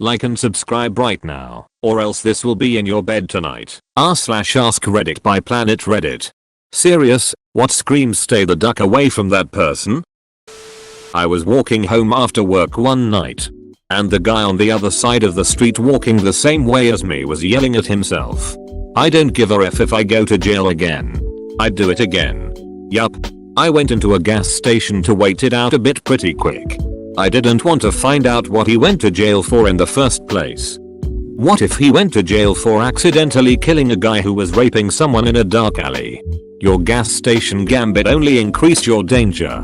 Like and subscribe right now, or else this will be in your bed tonight. r/AskReddit by Planet Reddit. Serious, what screams stay the duck away from that person? I was walking home after work one night, and the guy on the other side of the street walking the same way as me was yelling at himself. I don't give a f if I go to jail again. I'd do it again. Yup. I went into a gas station to wait it out a bit pretty quick. I didn't want to find out what he went to jail for in the first place. What if he went to jail for accidentally killing a guy who was raping someone in a dark alley? Your gas station gambit only increased your danger.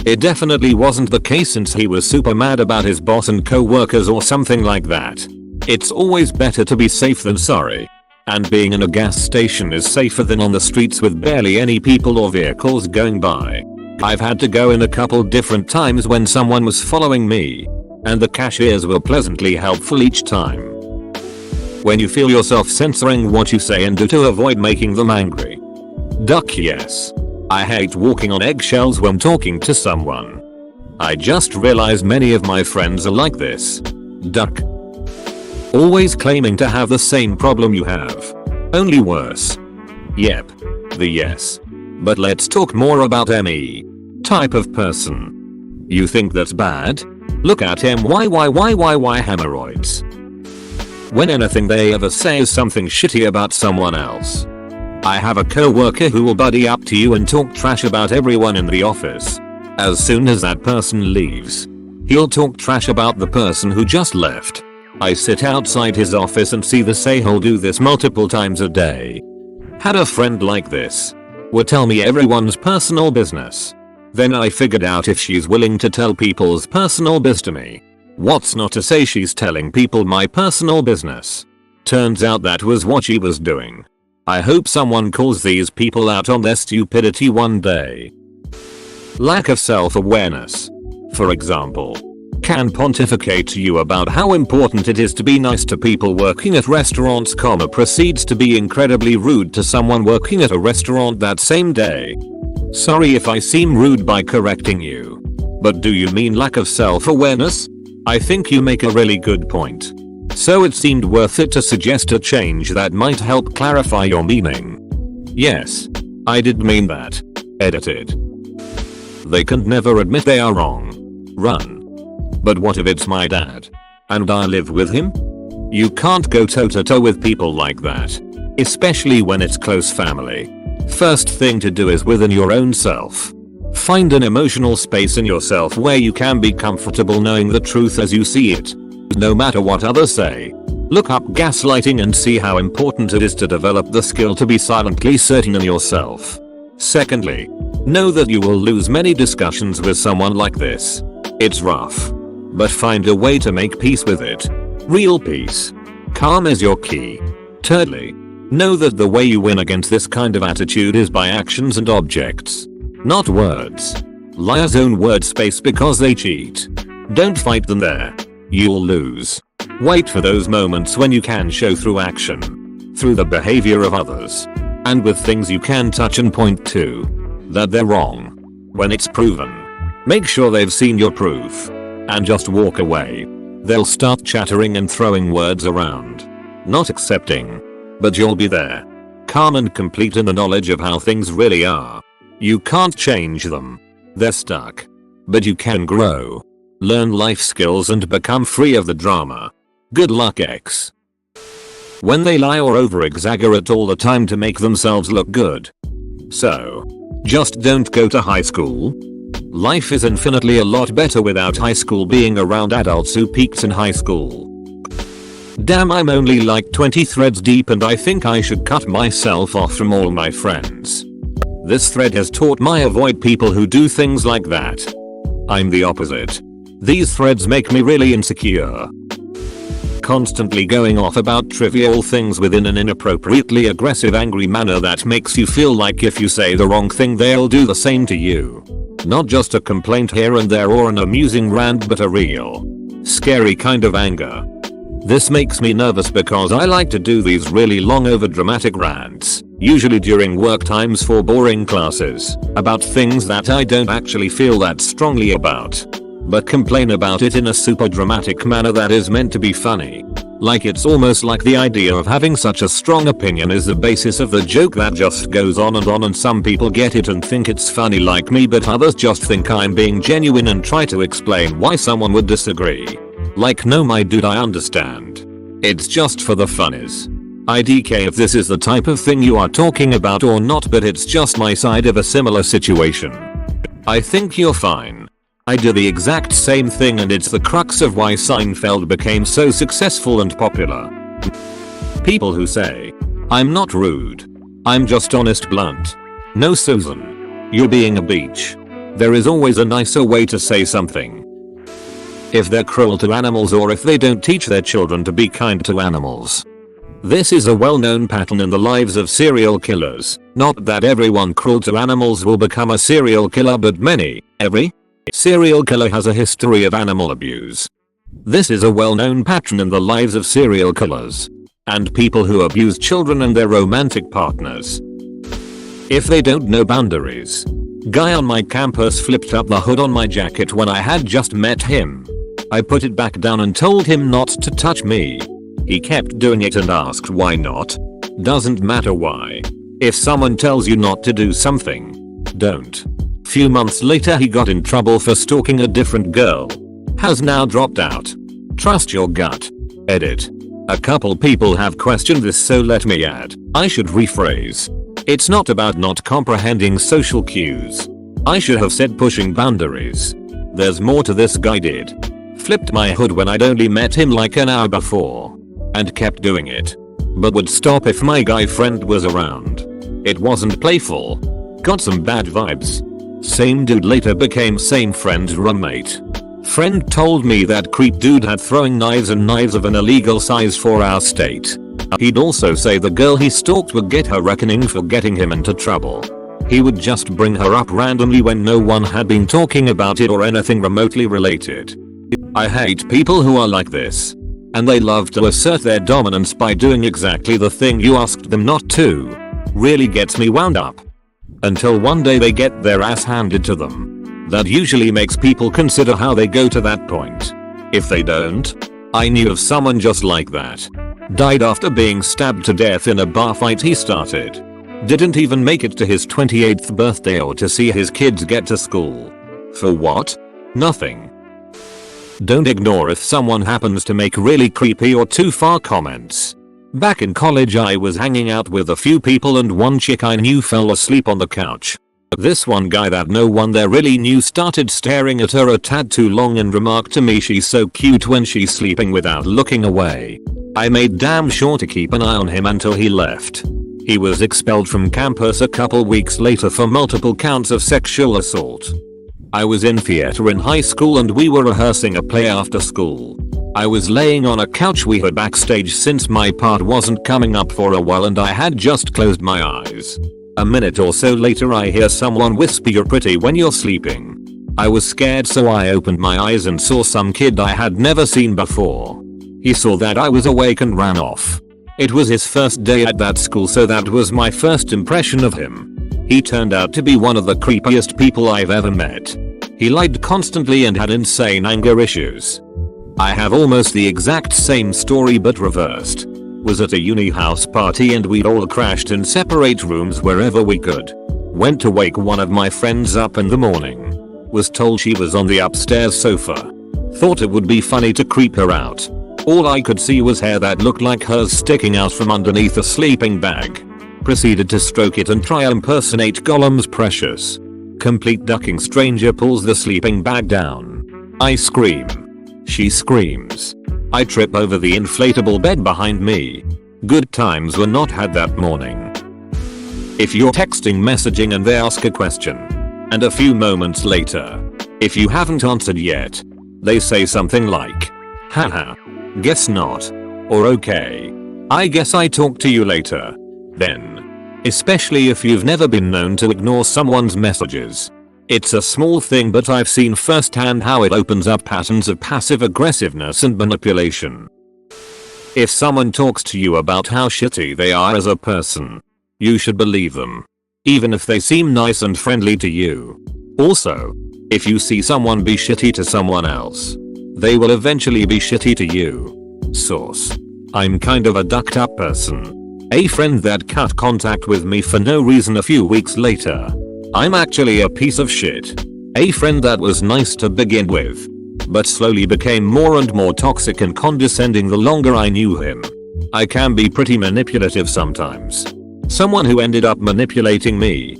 It definitely wasn't the case since he was super mad about his boss and co-workers or something like that. It's always better to be safe than sorry. And being in a gas station is safer than on the streets with barely any people or vehicles going by. I've had to go in a couple different times when someone was following me, and the cashiers were pleasantly helpful each time. When you feel yourself censoring what you say and do to avoid making them angry. Duck yes. I hate walking on eggshells when talking to someone. I just realized many of my friends are like this. Duck. Always claiming to have the same problem you have. Only worse. Yep. The yes. But let's talk more about ME. Type of person. You think that's bad? Look at MYYYYY hemorrhoids. When anything they ever say is something shitty about someone else. I have a co-worker who will buddy up to you and talk trash about everyone in the office. As soon as that person leaves, he'll talk trash about the person who just left. I sit outside his office and see the a-hole do this multiple times a day. Had a friend like this. Would tell me everyone's personal business. Then I figured out if she's willing to tell people's personal biz to me. What's not to say she's telling people my personal business? Turns out that was what she was doing. I hope someone calls these people out on their stupidity one day. Lack of self-awareness. For example, can pontificate to you about how important it is to be nice to people working at restaurants, proceeds to be incredibly rude to someone working at a restaurant that same day. Sorry if I seem rude by correcting you. But do you mean lack of self-awareness? I think you make a really good point. So it seemed worth it to suggest a change that might help clarify your meaning. Yes, I did mean that. Edited. They can never admit they are wrong. Run. But what if it's my dad? And I live with him? You can't go toe to toe with people like that. Especially when it's close family. First thing to do is within your own self. Find an emotional space in yourself where you can be comfortable knowing the truth as you see it. No matter what others say. Look up gaslighting and see how important it is to develop the skill to be silently certain in yourself. Secondly, know that you will lose many discussions with someone like this. It's rough. But find a way to make peace with it. Real peace. Calm is your key. Thirdly, know that the way you win against this kind of attitude is by actions and objects. Not words. Liars own word space because they cheat. Don't fight them there. You'll lose. Wait for those moments when you can show through action. Through the behavior of others. And with things you can touch and point to. That they're wrong. When it's proven. Make sure they've seen your proof. And just walk away. They'll start chattering and throwing words around. Not accepting. But you'll be there. Calm and complete in the knowledge of how things really are. You can't change them. They're stuck. But you can grow. Learn life skills and become free of the drama. Good luck X. When they lie or over-exaggerate all the time to make themselves look good. So, just don't go to high school. Life is infinitely a lot better without high school being around adults who peaked in high school. Damn, I'm only like 20 threads deep and I think I should cut myself off from all my friends. This thread has taught me avoid people who do things like that. I'm the opposite. These threads make me really insecure. Constantly going off about trivial things within an inappropriately aggressive angry manner that makes you feel like if you say the wrong thing they'll do the same to you. Not just a complaint here and there or an amusing rant but a real, scary kind of anger. This makes me nervous because I like to do these really long overdramatic rants, usually during work times for boring classes, about things that I don't actually feel that strongly about. but complain about it in a super dramatic manner that is meant to be funny. Like it's almost like the idea of having such a strong opinion is the basis of the joke that just goes on, and some people get it and think it's funny like me, but others just think I'm being genuine and try to explain why someone would disagree. Like, no my dude, I understand. It's just for the funnies. IDK if this is the type of thing you are talking about or not, but it's just my side of a similar situation. I think you're fine. I do the exact same thing, and it's the crux of why Seinfeld became so successful and popular. People who say, I'm not rude. I'm just honest blunt. No Susan. You're being a beach. There is always a nicer way to say something. If they're cruel to animals or if they don't teach their children to be kind to animals. This is a well-known pattern in the lives of serial killers. Not that everyone cruel to animals will become a serial killer, but every serial killer has a history of animal abuse. This is a well-known pattern in the lives of serial killers and people who abuse children and their romantic partners. If they don't know boundaries. Guy on my campus flipped up the hood on my jacket when I had just met him. I put it back down and told him not to touch me. He kept doing it and asked why not. Doesn't matter why. If someone tells you not to do something, don't. Few months later he got in trouble for stalking a different girl. Has now dropped out. Trust your gut. Edit. A couple people have questioned this, so let me add. I should rephrase. It's not about not comprehending social cues. I should have said pushing boundaries. There's more to this. Guy did. Flipped my hood when I'd only met him like an hour before. And kept doing it. But would stop if my guy friend was around. It wasn't playful. Got some bad vibes. Same dude later became same friend's roommate. Friend told me that creep dude had throwing knives and knives of an illegal size for our state. He'd also say the girl he stalked would get her reckoning for getting him into trouble. He would just bring her up randomly when no one had been talking about it or anything remotely related. I hate people who are like this. And they love to assert their dominance by doing exactly the thing you asked them not to. Really gets me wound up. Until one day they get their ass handed to them. That usually makes people consider how they go to that point. If they don't. I knew of someone just like that. Died after being stabbed to death in a bar fight he started. Didn't even make it to his 28th birthday or to see his kids get to school. For what? Nothing. Don't ignore if someone happens to make really creepy or too far comments. Back in college I was hanging out with a few people and one chick I knew fell asleep on the couch. This one guy that no one there really knew started staring at her a tad too long and remarked to me she's so cute when she's sleeping without looking away. I made damn sure to keep an eye on him until he left. He was expelled from campus a couple weeks later for multiple counts of sexual assault. I was in theater in high school and we were rehearsing a play after school. I was laying on a couch we had backstage since my part wasn't coming up for a while and I had just closed my eyes. A minute or so later I hear someone whisper "You're pretty when you're sleeping." I was scared so I opened my eyes and saw some kid I had never seen before. He saw that I was awake and ran off. It was his first day at that school, so that was my first impression of him. He turned out to be one of the creepiest people I've ever met. He lied constantly and had insane anger issues. I have almost the exact same story but reversed. Was at a uni house party and we'd all crashed in separate rooms wherever we could. Went to wake one of my friends up in the morning. Was told she was on the upstairs sofa. Thought it would be funny to creep her out. All I could see was hair that looked like hers sticking out from underneath a sleeping bag. Proceeded to stroke it and try impersonate Gollum's Precious. Complete ducking. Stranger pulls the sleeping bag down. I scream. She screams. I trip over the inflatable bed behind me. Good times were not had that morning. If you're texting, messaging and they ask a question, and a few moments later, if you haven't answered yet, they say something like, haha, guess not, or okay, I guess I talk to you later, then. Especially if you've never been known to ignore someone's messages. It's a small thing but I've seen firsthand how it opens up patterns of passive aggressiveness and manipulation. If someone talks to you about how shitty they are as a person, you should believe them. Even if they seem nice and friendly to you. Also, If you see someone be shitty to someone else, they will eventually be shitty to you. Source: I'm kind of a ducked up person. A friend that cut contact with me for no reason a few weeks later. I'm actually a piece of shit. A friend that was nice to begin with, but slowly became more and more toxic and condescending the longer I knew him. I can be pretty manipulative sometimes. Someone who ended up manipulating me.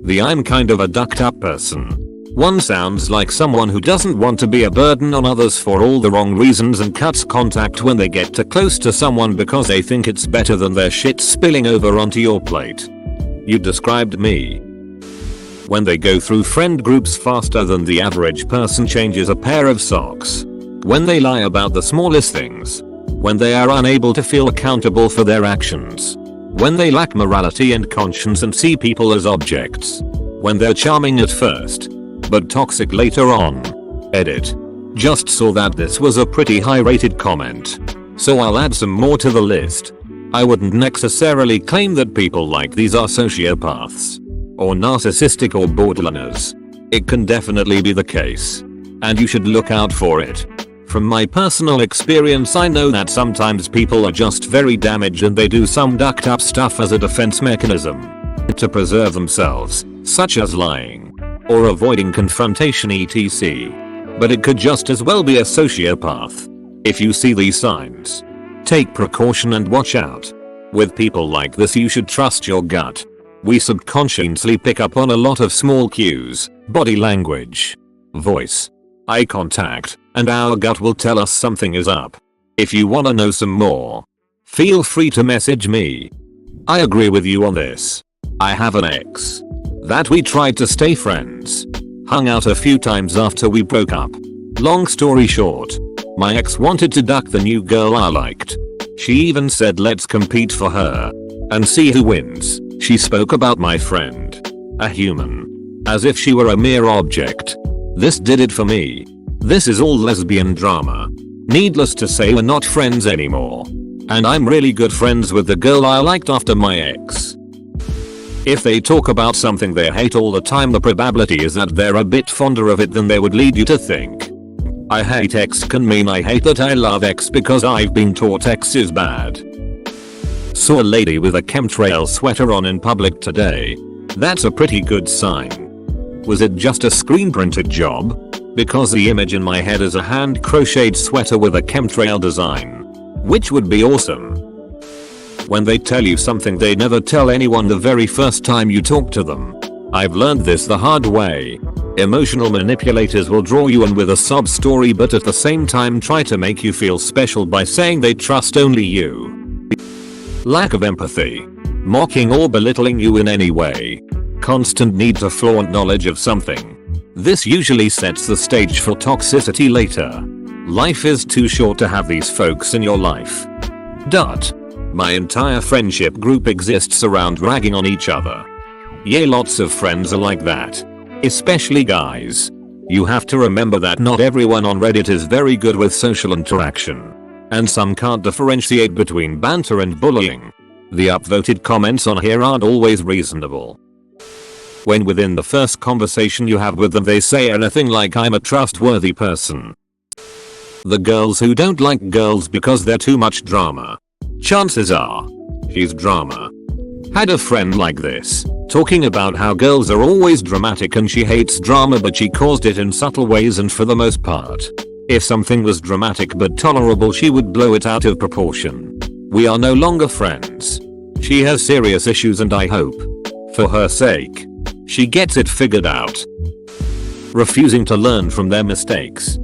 The I'm kind of a ducked up person. One sounds like someone who doesn't want to be a burden on others for all the wrong reasons and cuts contact when they get too close to someone because they think it's better than their shit spilling over onto your plate. You described me. When they go through friend groups faster than the average person changes a pair of socks. When they lie about the smallest things. When they are unable to feel accountable for their actions. When they lack morality and conscience and see people as objects. When they're charming at first, but toxic later on. Edit. Just saw that this was a pretty high rated comment. So I'll add some more to the list. I wouldn't necessarily claim that people like these are sociopaths. Or narcissistic or borderliners. It can definitely be the case. And you should look out for it. From my personal experience, I know that sometimes people are just very damaged and they do some ducked up stuff as a defense mechanism. To preserve themselves, such as lying. Or avoiding confrontation etc. But it could just as well be a sociopath. If you see these signs, take precaution and watch out. With people like this you should trust your gut. We subconsciously pick up on a lot of small cues, body language, voice, eye contact, and our gut will tell us something is up. If you wanna know some more, feel free to message me. I agree with you on this. I have an ex that we tried to stay friends. Hung out a few times after we broke up. Long story short, my ex wanted to duck the new girl I liked. She even said let's compete for her and see who wins. She spoke about my friend, a human, as if she were a mere object. This did it for me. This is all lesbian drama. Needless to say, we're not friends anymore. And I'm really good friends with the girl I liked after my ex. If they talk about something they hate all the time, the probability is that they're a bit fonder of it than they would lead you to think. I hate X can mean I hate that I love X because I've been taught X is bad. Saw a lady with a chemtrail sweater on in public today. That's a pretty good sign. Was it just a screen printed job? Because the image in my head is a hand crocheted sweater with a chemtrail design. Which would be awesome. When they tell you something they never tell anyone the very first time you talk to them. I've learned this the hard way. Emotional manipulators will draw you in with a sob story but at the same time try to make you feel special by saying they trust only you. Lack of empathy. Mocking or belittling you in any way. Constant need to flaunt knowledge of something. This usually sets the stage for toxicity later. Life is too short to have these folks in your life. My entire friendship group exists around ragging on each other. Yeah, lots of friends are like that. Especially guys. You have to remember that not everyone on Reddit is very good with social interaction. And some can't differentiate between banter and bullying. The upvoted comments on here aren't always reasonable. When within the first conversation you have with them they say anything like I'm a trustworthy person. The girls who don't like girls because they're too much drama. Chances are, she's drama. Had a friend like this, talking about how girls are always dramatic and she hates drama but she caused it in subtle ways and for the most part. If something was dramatic but tolerable she would blow it out of proportion. We are no longer friends. She has serious issues and I hope, for her sake, she gets it figured out. Refusing to learn from their mistakes.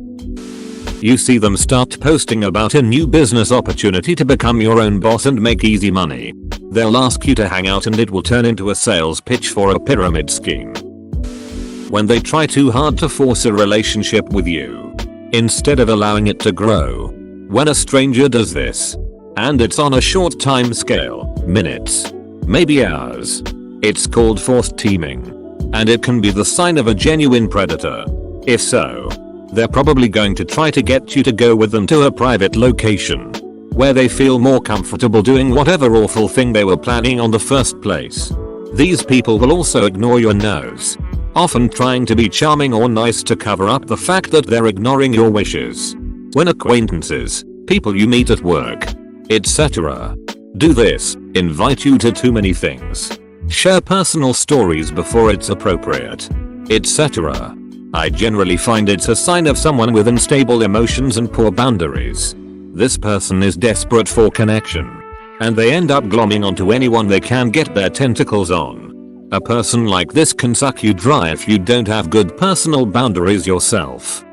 You see them start posting about a new business opportunity to become your own boss and make easy money. They'll ask you to hang out and it will turn into a sales pitch for a pyramid scheme. When they try too hard to force a relationship with you, instead of allowing it to grow. When a stranger does this, and it's on a short time scale, minutes, maybe hours, it's called forced teaming. And it can be the sign of a genuine predator. If so, they're probably going to try to get you to go with them to a private location, where they feel more comfortable doing whatever awful thing they were planning on the first place. These people will also ignore your no's, often trying to be charming or nice to cover up the fact that they're ignoring your wishes. When acquaintances, people you meet at work, etc. do this, invite you to too many things, share personal stories before it's appropriate, etc. I generally find it's a sign of someone with unstable emotions and poor boundaries. This person is desperate for connection, and they end up glomming onto anyone they can get their tentacles on. A person like this can suck you dry if you don't have good personal boundaries yourself.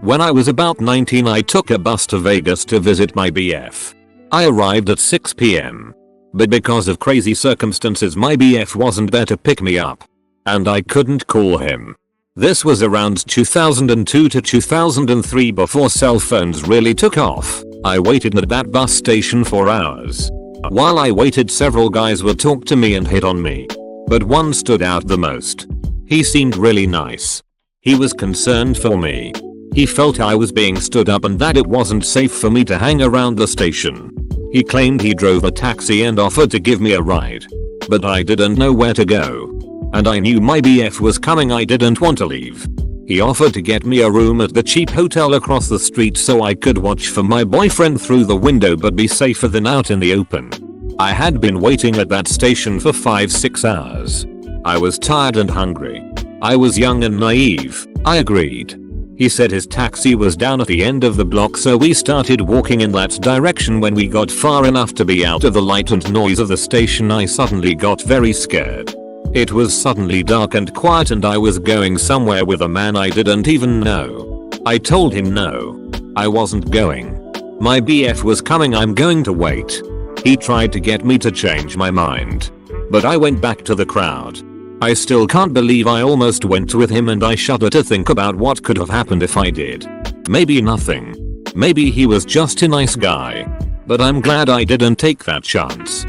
When I was about 19, I took a bus to Vegas to visit my BF. I arrived at 6 PM. But because of crazy circumstances my BF wasn't there to pick me up, and I couldn't call him. This was around 2002 to 2003 before cell phones really took off. I waited at that bus station for hours. While I waited, several guys would talk to me and hit on me. But one stood out the most. He seemed really nice. He was concerned for me. He felt I was being stood up and that it wasn't safe for me to hang around the station. He claimed he drove a taxi and offered to give me a ride. But I didn't know where to go. And I knew my BF was coming. I didn't want to leave. He offered to get me a room at the cheap hotel across the street so I could watch for my boyfriend through the window but be safer than out in the open. I had been waiting at that station for 5-6 hours. I was tired and hungry. I was young and naive. I agreed. He said his taxi was down at the end of the block, so we started walking in that direction. When we got far enough to be out of the light and noise of the station, I suddenly got very scared. It was suddenly dark and quiet and I was going somewhere with a man I didn't even know. I told him no, I wasn't going. My BF was coming. I'm going to wait. He tried to get me to change my mind. But I went back to the crowd. I still can't believe I almost went with him, and I shudder to think about what could have happened if I did. Maybe nothing. Maybe he was just a nice guy. But I'm glad I didn't take that chance.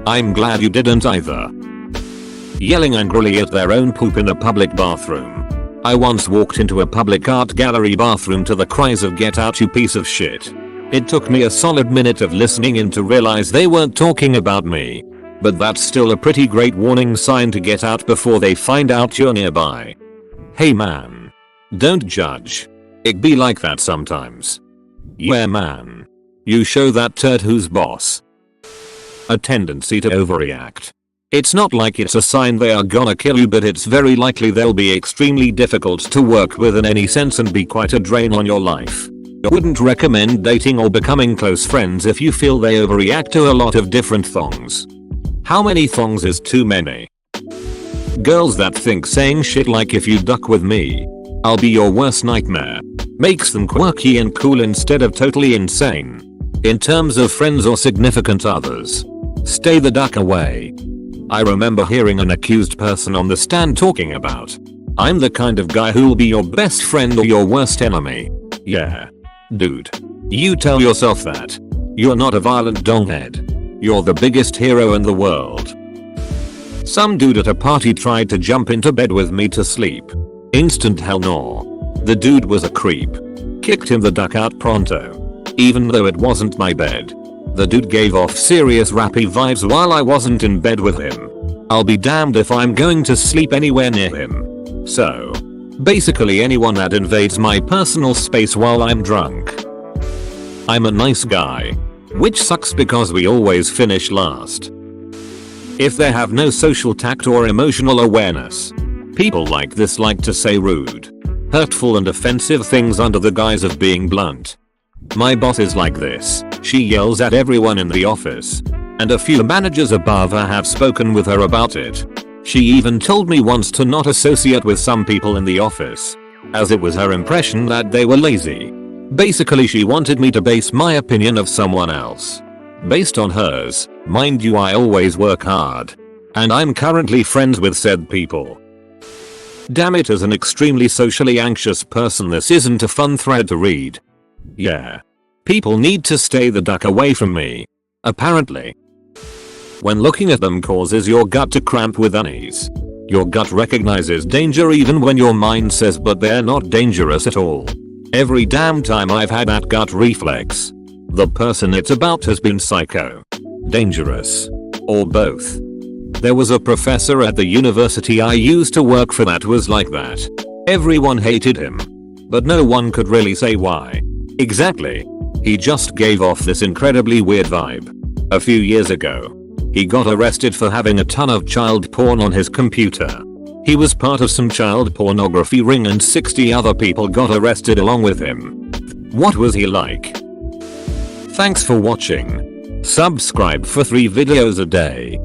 I'm glad you didn't either. Yelling angrily at their own poop in a public bathroom. I once walked into a public art gallery bathroom to the cries of "Get out, you piece of shit." It took me a solid minute of listening in to realize they weren't talking about me. But that's still a pretty great warning sign to get out before they find out you're nearby. Hey man. Don't judge. It be like that sometimes. Yeah man. You show that turd who's boss. A tendency to overreact. It's not like it's a sign they are gonna kill you, but it's very likely they'll be extremely difficult to work with in any sense and be quite a drain on your life. Wouldn't recommend dating or becoming close friends if you feel they overreact to a lot of different thongs. How many thongs is too many? Girls that think saying shit like "if you duck with me, I'll be your worst nightmare" makes them quirky and cool instead of totally insane. In terms of friends or significant others, stay the duck away. I remember hearing an accused person on the stand talking about, "I'm the kind of guy who'll be your best friend or your worst enemy." Yeah. Dude. You tell yourself that. You're not a violent donghead. You're the biggest hero in the world. Some dude at a party tried to jump into bed with me to sleep. Instant hell no. The dude was a creep. Kicked him the duck out pronto. Even though it wasn't my bed. The dude gave off serious rappy vibes while I wasn't in bed with him. I'll be damned if I'm going to sleep anywhere near him. So, basically anyone that invades my personal space while I'm drunk. I'm a nice guy. Which sucks because we always finish last. If they have no social tact or emotional awareness, people like this like to say rude, hurtful and offensive things under the guise of being blunt. My boss is like this. She yells at everyone in the office. And a few managers above her have spoken with her about it. She even told me once to not associate with some people in the office, as it was her impression that they were lazy. Basically she wanted me to base my opinion of someone else based on hers. Mind you, I always work hard. And I'm currently friends with said people. Damn it, as an extremely socially anxious person this isn't a fun thread to read. Yeah. People need to stay the duck away from me. Apparently. When looking at them causes your gut to cramp with unease. Your gut recognizes danger even when your mind says but they're not dangerous at all. Every damn time I've had that gut reflex. The person it's about has been psycho, dangerous, or both. There was a professor at the university I used to work for that was like that. Everyone hated him. But no one could really say why. Exactly. He just gave off this incredibly weird vibe. A few years ago, he got arrested for having a ton of child porn on his computer. He was part of some child pornography ring and 60 other people got arrested along with him. What was he like? Thanks for watching. Subscribe for 3 videos a day.